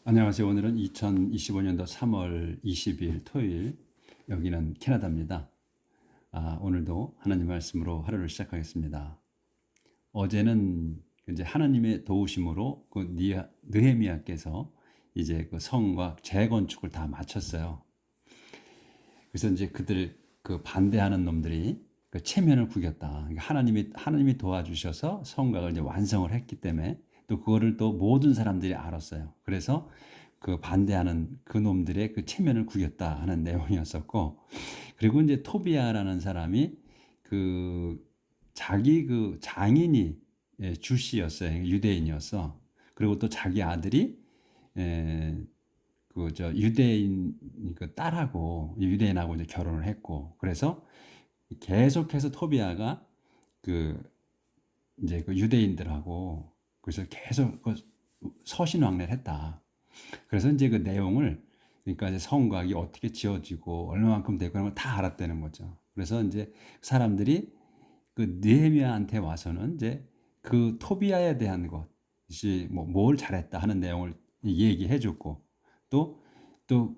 안녕하세요. 오늘은 2025년도 3월 20일 토요일, 여기는 캐나다입니다. 오늘도 하나님 말씀으로 하루를 시작하겠습니다. 어제는 이제 하나님의 도우심으로 그 느헤미야께서 이제 그 성과 재건축을 다 마쳤어요. 그래서 이제 그들 그 반대하는 놈들이 그 체면을 구겼다. 그러니까 하나님이 도와주셔서 성곽을 이제 완성을 했기 때문에 또 그거를 또 모든 사람들이 알았어요. 그래서 그 반대하는 그 놈들의 그 체면을 구겼다 하는 내용이었었고, 그리고 이제 토비아라는 사람이 그 자기 그 장인이 주씨였어요. 유대인이었어. 그리고 또 자기 아들이 그 저 유대인 그 딸하고 유대인하고 이제 결혼을 했고, 그래서 계속해서 토비아가 그 이제 그 유대인들하고 그래서 계속 그 서신왕래를 했다. 그래서 이제 그 내용을, 그러니까 이제 성곽이 어떻게 지어지고 얼마만큼 되고 그런 걸 다 알았다는 거죠. 그래서 이제 사람들이 그 느헤미야한테 와서는 이제 그 토비아에 대한 것이 뭘 잘했다 하는 내용을 얘기해 줬고, 또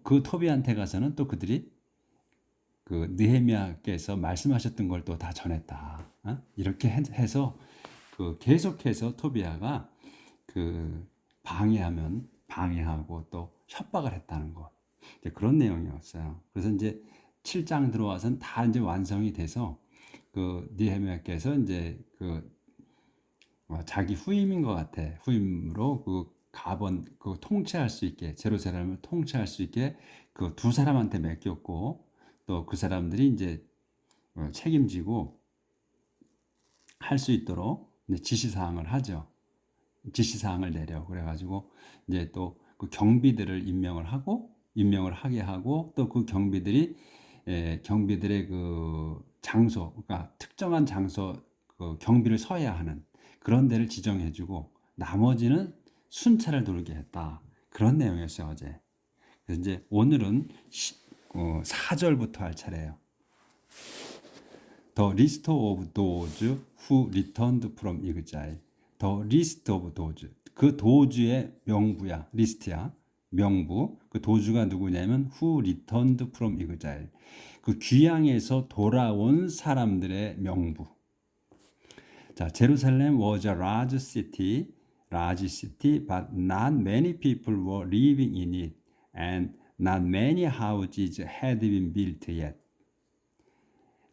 그 토비한테 가서는 또 그들이 그 느헤미야께서 말씀하셨던 걸 또 다 전했다. 이렇게 해서 그 계속해서 토비아가 그 방해하면 방해하고 또 협박을 했다는 것. 이제 그런 내용이었어요. 그래서 이제 7장 들어와서는 다 이제 완성이 돼서 그 느헤미야께서 이제 그 자기 후임인 것 같아. 후임으로 그 가번 그 통치할 수 있게, 제루살렘을 통치할 수 있게 그 두 사람한테 맡겼고, 또 그 사람들이 이제 책임지고 할 수 있도록 이제 지시사항을 하죠. 지시사항을 내려. 그래가지고 이제 또 그 경비들을 임명을 하게 하고, 또 그 경비들이 경비들의 그 장소, 그러니까 특정한 장소 그 경비를 서야 하는 그런 데를 지정해주고, 나머지는 순찰을 돌게 했다. 그런 내용이었어요, 어제. 그래서 이제 오늘은 4절부터 할 차례예요. The list of those who returned from exile. The list of those. 그 도주의 명부야. 리스트야. 명부. 그 도주가 누구냐면 who returned from exile. 그 귀향에서 돌아온 사람들의 명부. 자, Jerusalem was a large city, but not many people were living in it, and not many houses had been built yet.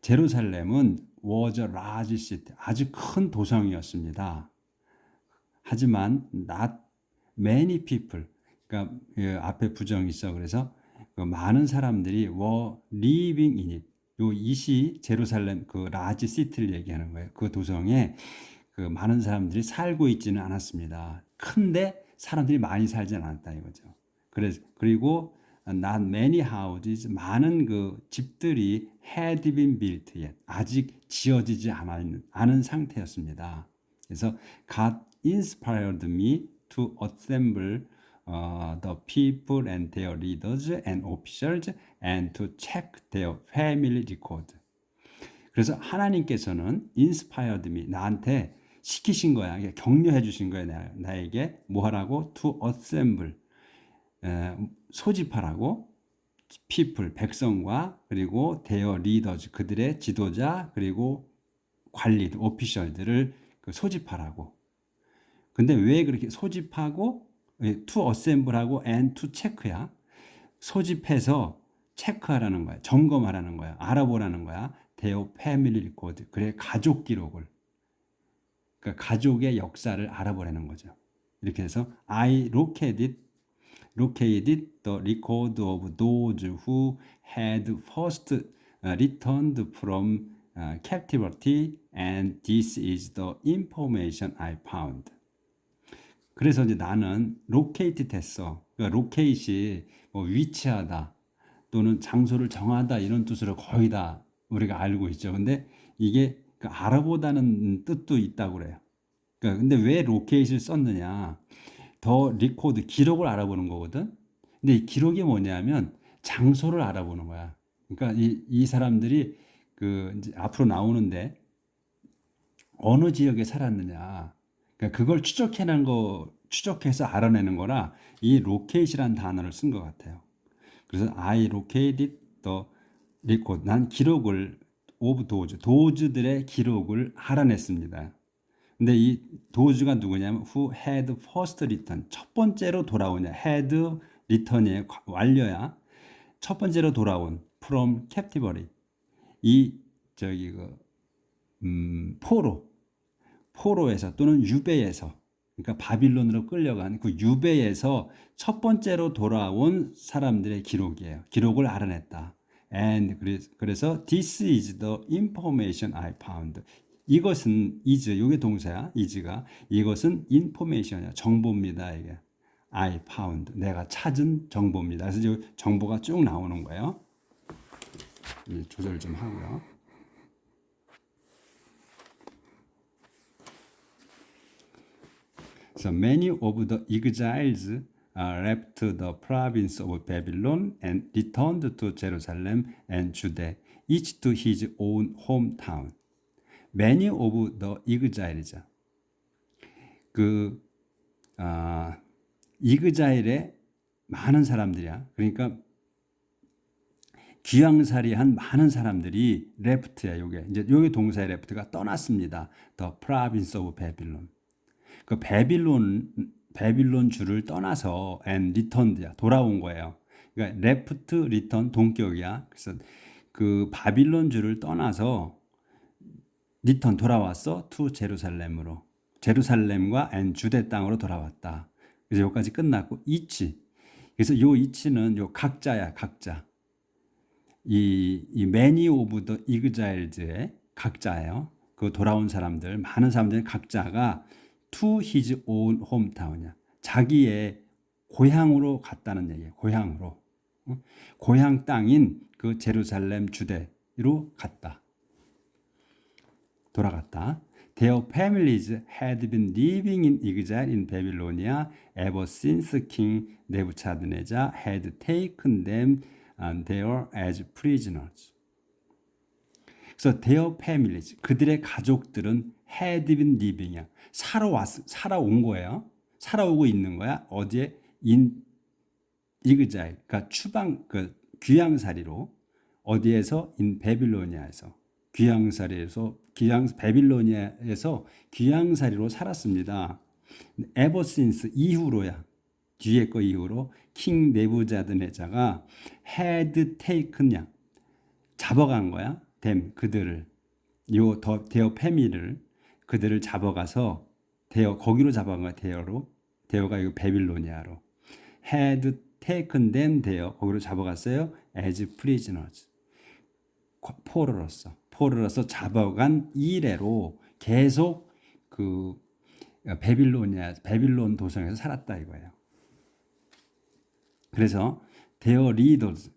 제루살렘은 was a large city, 아주 큰 도성이었습니다. 하지만 not many people, 그러니까 앞에 부정이 있어. 그래서 그 많은 사람들이 were living in it. 요 이시 제루살렘 그 라지 시티를 얘기하는 거예요. 그 도성에 그 많은 사람들이 살고 있지는 않았습니다. 큰데 사람들이 많이 살지 않았다 이거죠. 그리고 not many houses, 많은 그 집들이 had been built yet, 아직 지어지지 않은 상태였습니다. 그래서 God inspired me to assemble the people and their leaders and officials and to check their family record. 그래서 하나님께서는 inspired me, 나한테 시키신 거야. 격려해 주신 거야. 나에게 뭐 하라고? to assemble, 소집하라고, people, 백성과, 그리고 their leaders, 그들의 지도자, 그리고 관리, 오피셜들을 소집하라고. 근데 왜 그렇게 소집하고 to assemble하고 and to check야? 소집해서 체크하라는 거야. 점검하라는 거야. 알아보라는 거야. their family record, 그래 가족 기록을. 그러니까 가족의 역사를 알아보라는 거죠. 이렇게 해서 I located the record of those who had first returned from captivity, and this is the information I found. 그래서 이제 나는 locate 됐어. 그러니까 locate이 뭐 위치하다 또는 장소를 정하다 이런 뜻으로 거의 다 우리가 알고 있죠. 근데 이게 그 알아보다는 뜻도 있다고 그래요. 그러니까 근데 왜 locate를 썼느냐? 더 리코드, 기록을 알아보는 거거든. 근데 이 기록이 뭐냐면 장소를 알아보는 거야. 그러니까 이 사람들이 그 이제 앞으로 나오는데 어느 지역에 살았느냐. 그러니까 그걸 추적해낸 거 추적해서 알아내는 거라 이 locate이라는 단어를 쓴 것 같아요. 그래서 I located the record. 난 기록을 of those, those들의 기록을 알아냈습니다. 근데 이 도주가 누구냐면 who had first returned. 첫 번째로 돌아오냐. had return의 완료야. 첫 번째로 돌아온 from captivity. 이 저기 포로에서 또는 유배에서, 그러니까 바빌론으로 끌려간 그 유배에서 첫 번째로 돌아온 사람들의 기록이에요. 기록을 알아냈다. And 그래서 this is the information I found. 이것은 is, 이게 동사야. is가 이것은 information이야. 정보입니다. 이게 I found, 내가 찾은 정보입니다. 그래서 이 정보가 쭉 나오는 거예요. 조절 좀 하고요. So many of the exiles left the province of Babylon and returned to Jerusalem and Judea, each to his own hometown. Many of the exiles. 이그자일의 많은 사람들이야. 그러니까 귀양살이한 많은 사람들이 left야. 요게 동사의 left가 떠났습니다. The province of Babylon. 그 베빌론 주를 떠나서 and returned야. 돌아온 거예요. 그러니까 left, return 동격이야. 그래서 그 바빌론 주를 떠나서 return 돌아왔어. to 제루살렘으로. 제루살렘과 and 주대 땅으로 돌아왔다. 그래서 여기까지 끝났고 each. 그래서 요 each는 요 각자야, 각자. 이 many of the exiles의 각자예요. 그 돌아온 사람들, 많은 사람들의 각자가 to his own hometown이야. 자기의 고향으로 갔다는 얘기예요. 고향으로. 고향 땅인 그 제루살렘 주대로 갔다. 돌아갔다. Their families had been living in exile in Babylonia ever since King Nebuchadnezzar had taken them there as prisoners. 그래서 their families, 그들의 가족들은 had been living이야. 살아온 거예요. 살아오고 있는 거야. 어디에? in exile, 그러니까 귀양살이로. 어디에서? in 베빌로니아에서. 베빌로니아에서 귀양살이로 살았습니다. ever since, 이후로야. 뒤에 거 이후로 킹 네부자드네자가 had taken야. 잡아간 거야. them, 그들을. their family를, 그들을 잡아가서 거기로 잡아간 거야. there가 이거 베빌로니아로. had taken them there, 거기로 잡아갔어요. as prisoners. 포로로서 잡아간 이래로 계속 그 베빌론 도성에서 살았다 이거예요. 그래서 their leaders,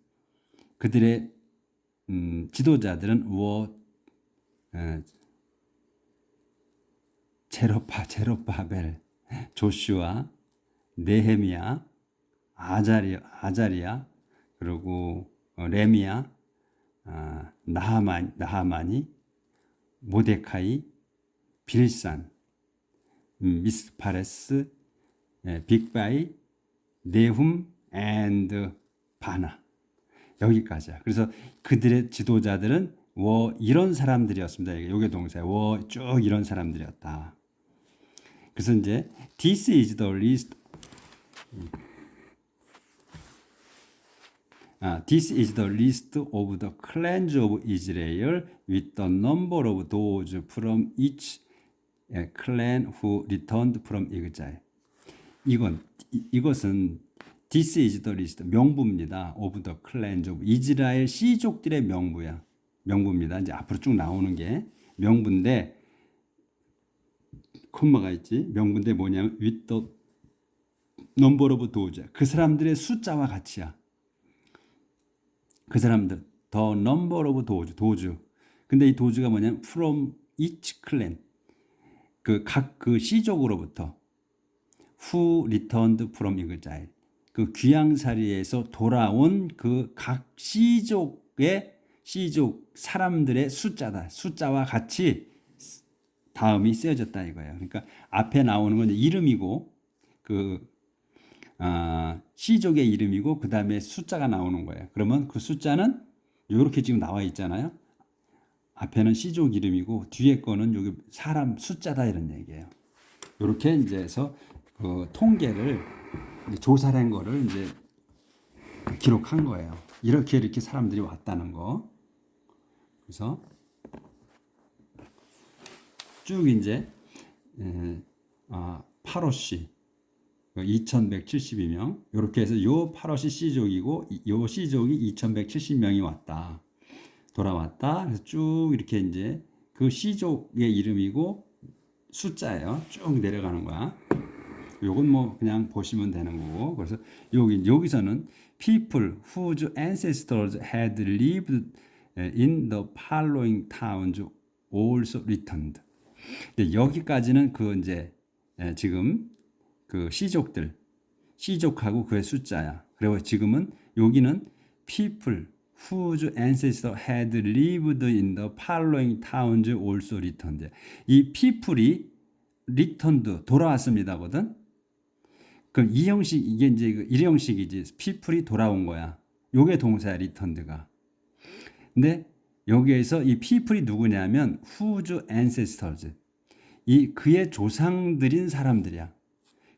그들의 지도자들은 제로바벨, 조슈아, 네헤미야, 아자리야, 그리고 레미야, 나하마니, 모데카이, 빌산, 미스파레스, 빅바이, 네훔, 앤드 바나. 여기까지야. 그래서 그들의 지도자들은 이런 사람들이었습니다. 이게 동사예요. 쭉 이런 사람들이었다. 그래서 이제 this is the list. This is the list of the clans of Israel with the number of those from each clan who returned from exile. 이것은 This is the list, 명부입니다. Of the clans of 이스라엘 씨족들의 명부입니다. 이제 앞으로 쭉 나오는 게 명부인데, 콤마가 있지. 명부인데 뭐냐면 with the number of those. 그 사람들의 숫자와 같이야. 그 사람들, the number of those, 도주. 근데 이 도주가 뭐냐면 from each clan. 그 씨족으로부터 who returned from exile. 그 귀양살이에서 돌아온 그 각 씨족 사람들의 숫자다. 숫자와 같이 다음이 쓰여졌다 이거예요. 그러니까 앞에 나오는 건 이름이고 그 C족의 이름이고 그 다음에 숫자가 나오는 거예요. 그러면 그 숫자는 이렇게 지금 나와 있잖아요. 앞에는 C족 이름이고 뒤에 거는 여기 사람 숫자다 이런 얘기예요. 이렇게 이제 해서 그 통계를 조사를 한 거를 이제 기록한 거예요. 이렇게 사람들이 왔다는 거. 그래서 쭉 이제 파로시 2172명 이렇게 해서 요 파로시 C족이고 요 C족이 2170명이 왔다. 돌아왔다. 그래서 쭉 이렇게 이제 그 C족의 이름이고 숫자예요. 쭉 내려가는 거야. 요건 뭐 그냥 보시면 되는 거고. 그래서 여기서는 people whose ancestors had lived in the following towns also returned. 여기까지는 그 이제 지금 그 C족하고 그의 숫자야. 그리고 지금은 여기는 people whose ancestors had lived in the following towns also returned. 이 people이 returned 돌아왔습니다거든. 그럼 이 형식 이게 이제 그 일형식이지. people이 돌아온 거야. 요게 동사야 returned가. 근데 여기에서 이 people이 누구냐면 whose ancestors. 이 그의 조상들인 사람들이야.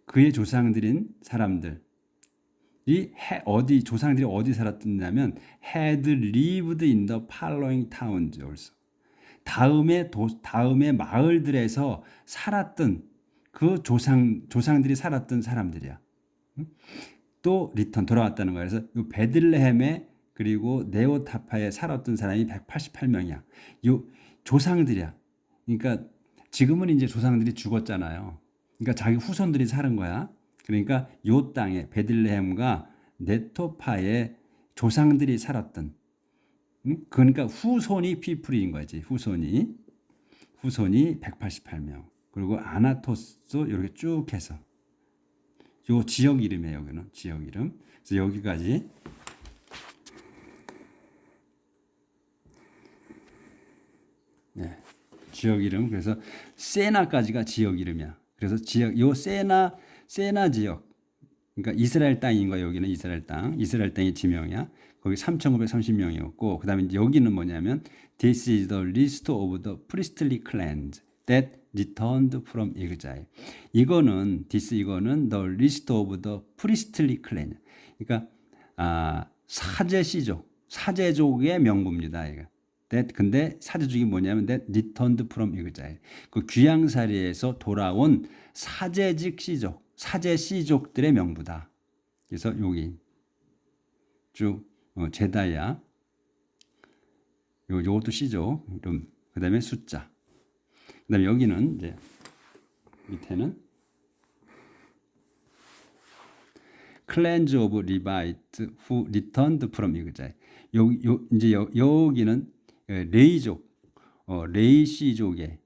그의 조상들인 사람들. 조상들이 어디 살았느냐면 had lived in the following towns also. 다음에 마을들에서 살았던 그 조상들이 살았던 사람들이야. 또 리턴 돌아왔다는 거야. 그래서 이 베들레헴에 그리고 네오타파에 살았던 사람이 188명이야. 요 조상들이야. 그러니까 지금은 이제 조상들이 죽었잖아요. 그러니까 자기 후손들이 사는 거야. 그러니까 요 땅에 베들레헴과 네토파에 조상들이 살았던 그러니까 후손이 피플인 거지. 후손이 188명. 그리고 아나토스 이렇게 쭉 해서 요 지역 이름이에요. 여기는 지역 이름. 그래서 여기까지 네. 지역 이름. 그래서 세나까지가 지역 이름이야. 그래서 요 세나 지역. 그러니까 이스라엘 땅인 거야. 여기는 이스라엘 땅의 지명이야. 거기 3,930명이었고 그다음에 여기는 뭐냐면 This is the list of the priestly clans that returned from exile. 이거는 the list of the priestly clan. 그러니까 사제족의 명부입니다. 이거. 근데 사제족이 뭐냐면 that returned from exile. 그 귀양살이에서 돌아온 사제 씨족들의 명부다. 그래서 여기 쭉 제다야. 요것도 씨족 이름. 그다음에 숫자. 그다음에 여기는 이제 밑에는 clans of Levites who returned from exile. 여기는 레이족, 레이 씨족의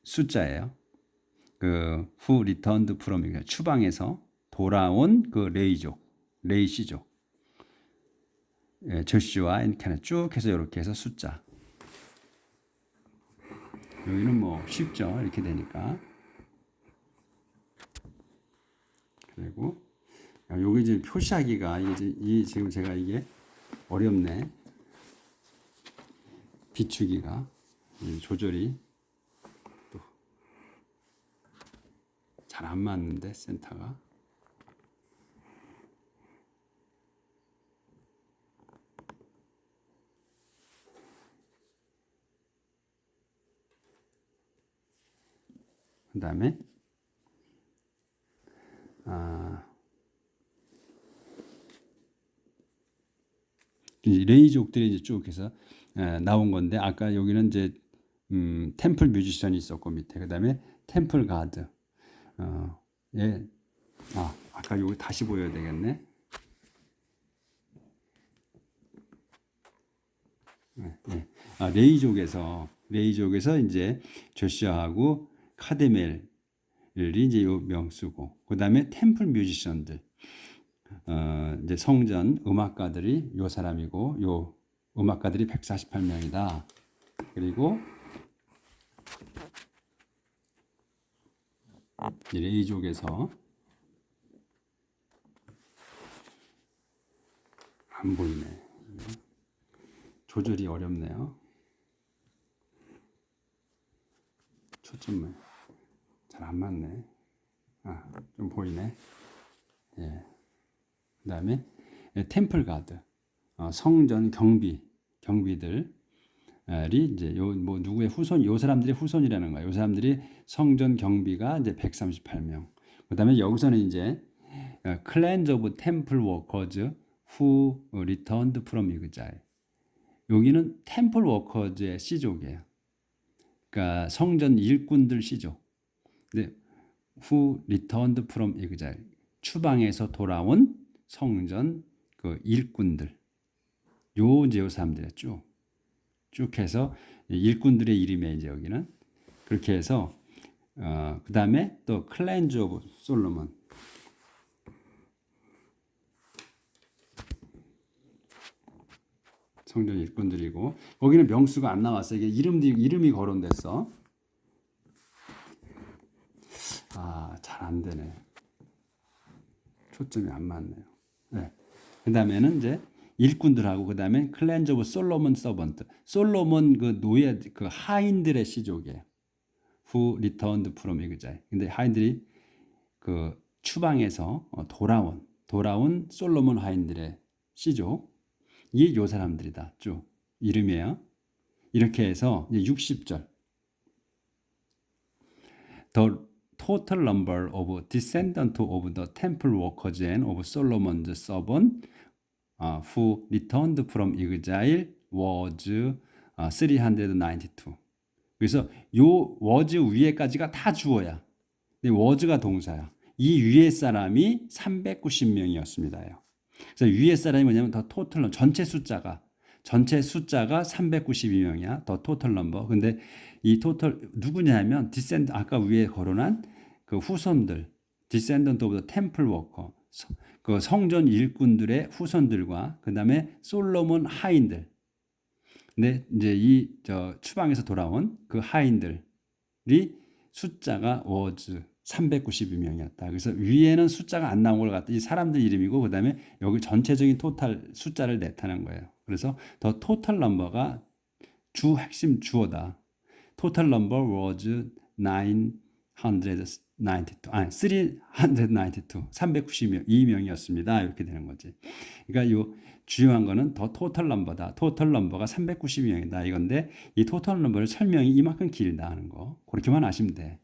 숫자예요. 그 who returned from exile. 추방에서 돌아온 그 레이 씨족. 저슈와 이렇게 쭉 해서 이렇게 해서 숫자. 여기는 뭐 쉽죠. 이렇게 되니까. 그리고 여기 이제 표시하기가 이게 지금 제가 이게 어렵네. 비추기가 조절이 또 잘 안 맞는데 센터가. 그 다음에 레이족들이 이제 쭉 해서 나온 건데 아까 여기는 이제 템플 뮤지션이 있었고 밑에 그 다음에 템플 가드 아까 여기 다시 보여야 되겠네. 레이족에서 이제 조슈아하고 카데멜이 이제 요 명수고 그 다음에 템플 뮤지션들 이제 성전 음악가들이 요 사람이고 요 음악가들이 148명이다. 그리고 레이족에서 안 보이네. 조절이 어렵네요. 초점을 잘 안 맞네. 좀 보이네. 예. 그다음에 템플 가드, 성전 경비들이 이제 요 뭐 누구의 후손, 요 사람들의 후손이라는 거예요. 요 사람들이 성전 경비가 이제 138명. 그다음에 여기서는 이제 cleanse of temple workers who returned from exile. 여기는 템플 워커즈의 시족이에요. 그러니까 성전 일꾼들 시족. 근데 who returned from exile. 추방에서 돌아온 성전 그 일꾼들. 요 사람들이야 쭉 해서 일꾼들의 이름이에요. 이제 여기는 그렇게 해서 그 다음에 또 클렌즈 오브 솔로몬. 성전 일꾼들이고 거기는 명수가 안 나왔어. 이게 이름이 거론됐어. 잘 안 되네. 초점이 안 맞네요. 네. 그 다음에는 이제 일꾼들하고 그 다음에 클렌즈 오브 솔로몬 서번트. 솔로몬 그 노예 그 하인들의 시족이에요. Who returned from exile. 근데 하인들이 그 추방에서 돌아온 솔로몬 하인들의 시족. 이게 요 사람들이다. 쭉 이름이에요. 이렇게 해서 이제 60절. The total number of descendants of the temple workers and of Solomon's servant who returned from exile was 392. 그래서 요 was 위에까지가 다 주어야. 근데 was가 동사야. 이 위에 사람이 390명이었습니다. 그래서 위에 사람이 뭐냐면 더 토탈 전체 숫자가 392명이야. 더 토탈 넘버. 근데 이 토탈 누구냐면 디센드 아까 위에 거론한 그 후손들 디센던트 오브 더 템플 워커 그 성전 일꾼들의 후손들과 그다음에 솔로몬 하인들. 근데 이제 이 추방에서 돌아온 그 하인들이 숫자가 was 392명이었다. 그래서 위에는 숫자가 안 나온 걸 갖다 이 사람들 이름이고 그다음에 여기 전체적인 토탈 숫자를 나타낸 거예요. 그래서 더 토탈 넘버가 핵심 주어다. 토탈 넘버 was 392명이었습니다. 이렇게 되는 거지. 그러니까 요 중요한 거는 더 토탈 넘버다. 토탈 넘버가 392명이다. 이건데 이 토탈 넘버를 설명이 이만큼 길다 하는 거. 그렇게만 아시면 돼.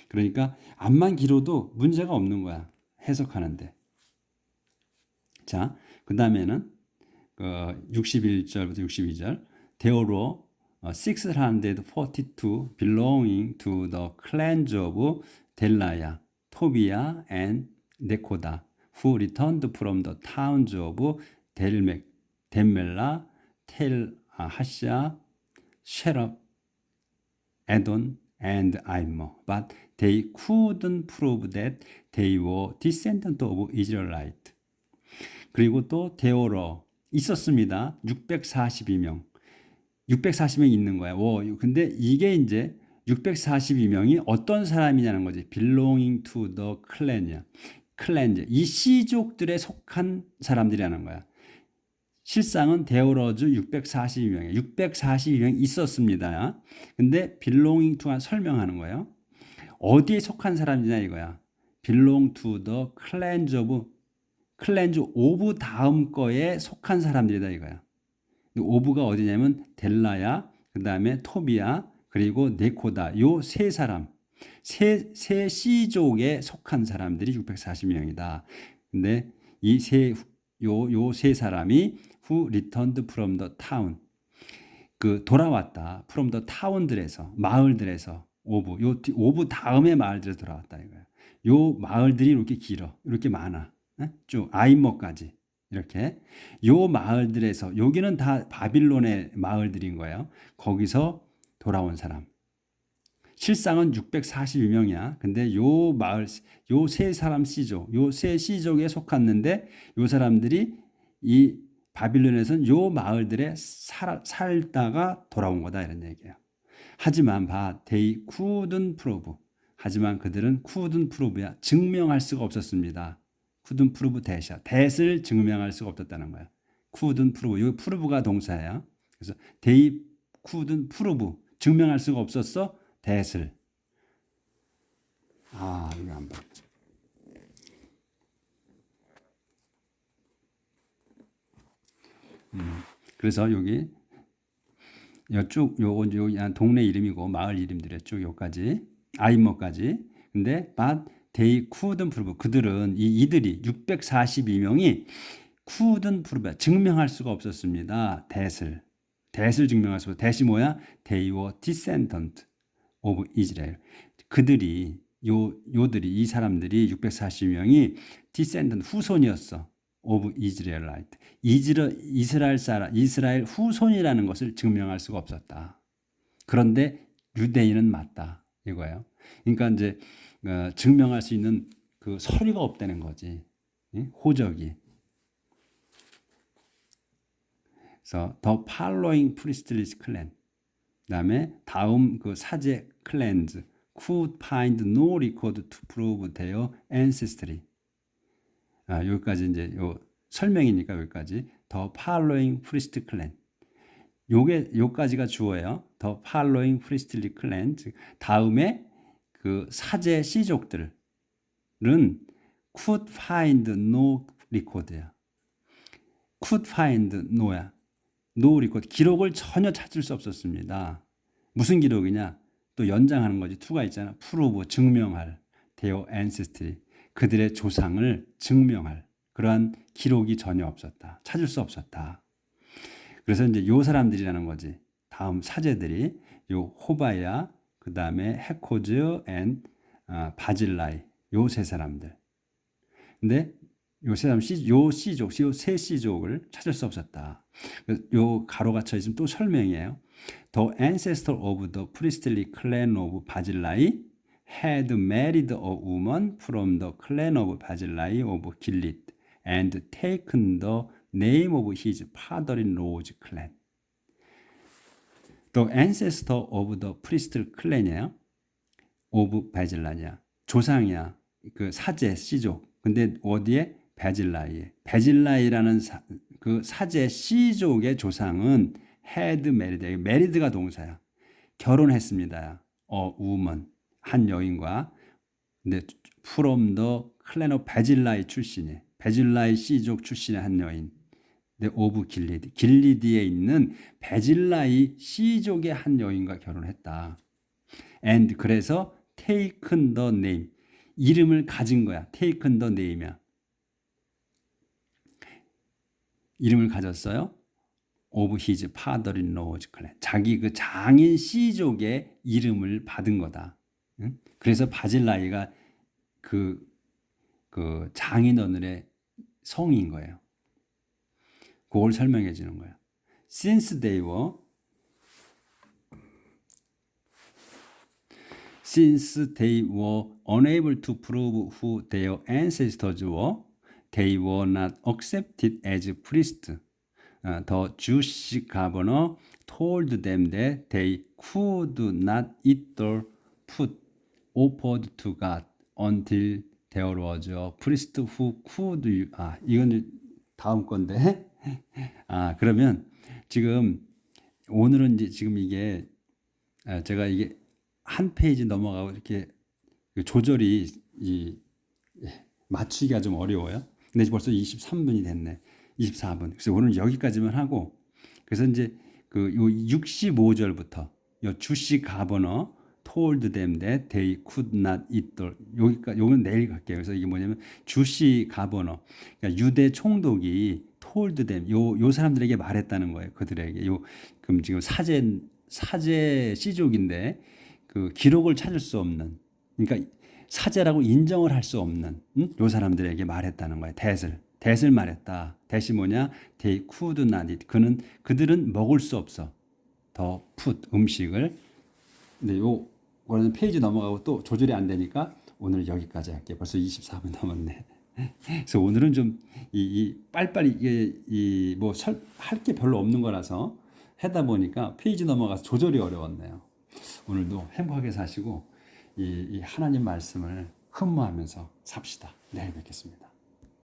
그러니까 암만 길어도 문제가 없는 거야. 해석하는데. 자, 그 다음에는 61절부터 62절. There were 642 belonging to the clans of Delaiah, Tobiah, and Nekoda, who returned from the towns of Delmellah, Tel Hasha, Sherab, Edon, and Immer. But they couldn't prove that they were descendants of Israelite. 그리고 또 데오러 있었습니다. 642명. 640명 있는 거야. 근데 이게 이제 642명이 어떤 사람이냐는 거지. belonging to the clan이야. 클랜즈. 이 시족들에 속한 사람들이라는 거야. 실상은 데오러즈 642명이에요. 642명이 있었습니다. 근데 belonging to가 설명하는 거예요. 어디에 속한 사람이냐 이거야. belong to the clans of 다음 거에 속한 사람들이다 이거야. 오브가 어디냐면 델라야, 그 다음에 토비야, 그리고 네코다. 요 세 사람, 세 시족에 속한 사람들이 640명이다. 근데 이 세 사람이 who returned from the town. 돌아왔다. from the town들에서, 마을들에서 오브 다음에 마을들에서 돌아왔다 이거야. 요 마을들이 이렇게 길어. 이렇게 많아. 쭉 아임머까지. 이렇게 요 마을들에서 여기는 다 바빌론의 마을들인 거예요. 거기서 돌아온 사람. 실상은 642명이야. 근데 요 마을 요 세 사람 시족, 요 세 시족에 속았는데 요 사람들이 이 바빌론에서는 요 마을들에 살다가 돌아온 거다 이런 얘기예요. 하지만 they couldn't prove. 하지만 그들은 couldn't prove야. 증명할 수가 없었습니다. couldn't prove that을 증명할 수가 없었다는 거야. couldn't prove. 여기 prove가 동사예요. 그래서 they couldn't prove. 증명할 수가 없었어. that을. 이거 안 봐. 그래서 여기 쭉 요거 동네 이름이고 마을 이름들이 쭉 요까지 아이머까지. 근데 but they couldn't prove. 그들은 이들이 642명이 couldn't prove. 증명할 수가 없었습니다. that을 증명할 수 없어. that이 뭐야? They were descendant of Israel. 그들이 요들이 이 사람들이 640명이 descendant 후손이었어. of Israelite. 이스라엘 후손이라는 것을 증명할 수가 없었다. 그런데 유대인은 맞다. 이거예요. 그러니까 이제 증명할 수 있는 그 서류가 없다는 거지. 호적이. 그래서 the following priestly clan. 그다음에 다음 그 사제 클랜즈 could find no record to prove their ancestry. 여기까지 이제 요 설명이니까 여기까지 the following priest clan. 요까지가 주어예요. the following priestly clan. 다음에 그 사제 씨족들은 could find no record야. could find no야. no record. 기록을 전혀 찾을 수 없었습니다. 무슨 기록이냐? 또 연장하는 거지. to가 있잖아. prove 증명할. their ancestry. 그들의 조상을 증명할 그러한 기록이 전혀 없었다. 찾을 수 없었다. 그래서 이제 요 사람들이라는 거지. 다음 사제들이 요 호바야, 그 다음에 헤코즈 앤 바질라이 요 세 사람들. 근데 요 세 씨족을 찾을 수 없었다. 요 가로 갇혀 있으면 또 설명이에요. The ancestor of the priestly clan of Barzillai had married a woman from the clan of Barzillai of Gilead and taken the name of his father-in-law's clan. The ancestor of the priestly clan이에요. of Barzillai야. 조상이야. 그 사제 씨족. 근데 어디에? 바질라이에. 바질라이라는 그 사제 씨족의 조상은 had married. married가 동사야. 결혼했습니다. woman. 한 여인과. 근데 from the clan of 바질라이 출신이에요. 바질라이 씨족 출신의 한 여인. 근데 of 길리드. 길리드에 있는 바질라이 씨족의 한 여인과 결혼했다. and 그래서 taken the name. 이름을 가진 거야. taken the name이야. 이름을 가졌어요. of his father-in-law's clan. 자기 그 장인 씨족의 이름을 받은 거다. 응? 그래서 바질라이가 그 장인어른의 성인 거예요. 그걸 설명해 주는 거야. Since they were unable to prove who their ancestors were, they were not accepted as priests. The Jewish governor told them that they could not eat the food offered to God until there was a priest who could. 이건 다음 건데. 그러면 지금 오늘은 이제 지금 이게 제가 이게 한 페이지 넘어가고 이렇게 조절이 맞추기가 좀 어려워요. 근데 벌써 23분이 됐네. 24분. 그래서 오늘 여기까지만 하고, 그래서 이제 요 65절부터 요 주시 가버너 told them that they could not eat the. 여기까지, 요건 내일 갈게요. 그래서 이게 뭐냐면 주시 가버너, 그러니까 유대 총독이 told them, 요 사람들에게 말했다는 거예요. 그들에게. 그럼 지금 사제 씨족인데 그 기록을 찾을 수 없는, 그러니까 사제라고 인정을 할 수 없는 요 사람들에게 말했다는 거예요. that을 말했다. that이 뭐냐? They could not eat. 그들은 먹을 수 없어. 더 풋 음식을. 근데 요거는 페이지 넘어가고 또 조절이 안 되니까 오늘 여기까지 할게요. 벌써 24분 넘었네. 그래서 오늘은 좀 빨리빨리 이게 뭐 할 게 별로 없는 거라서 하다 보니까 페이지 넘어가서 조절이 어려웠네요. 오늘도 행복하게 사시고 이 하나님 말씀을 흠모하면서 삽시다. 내일 뵙겠습니다.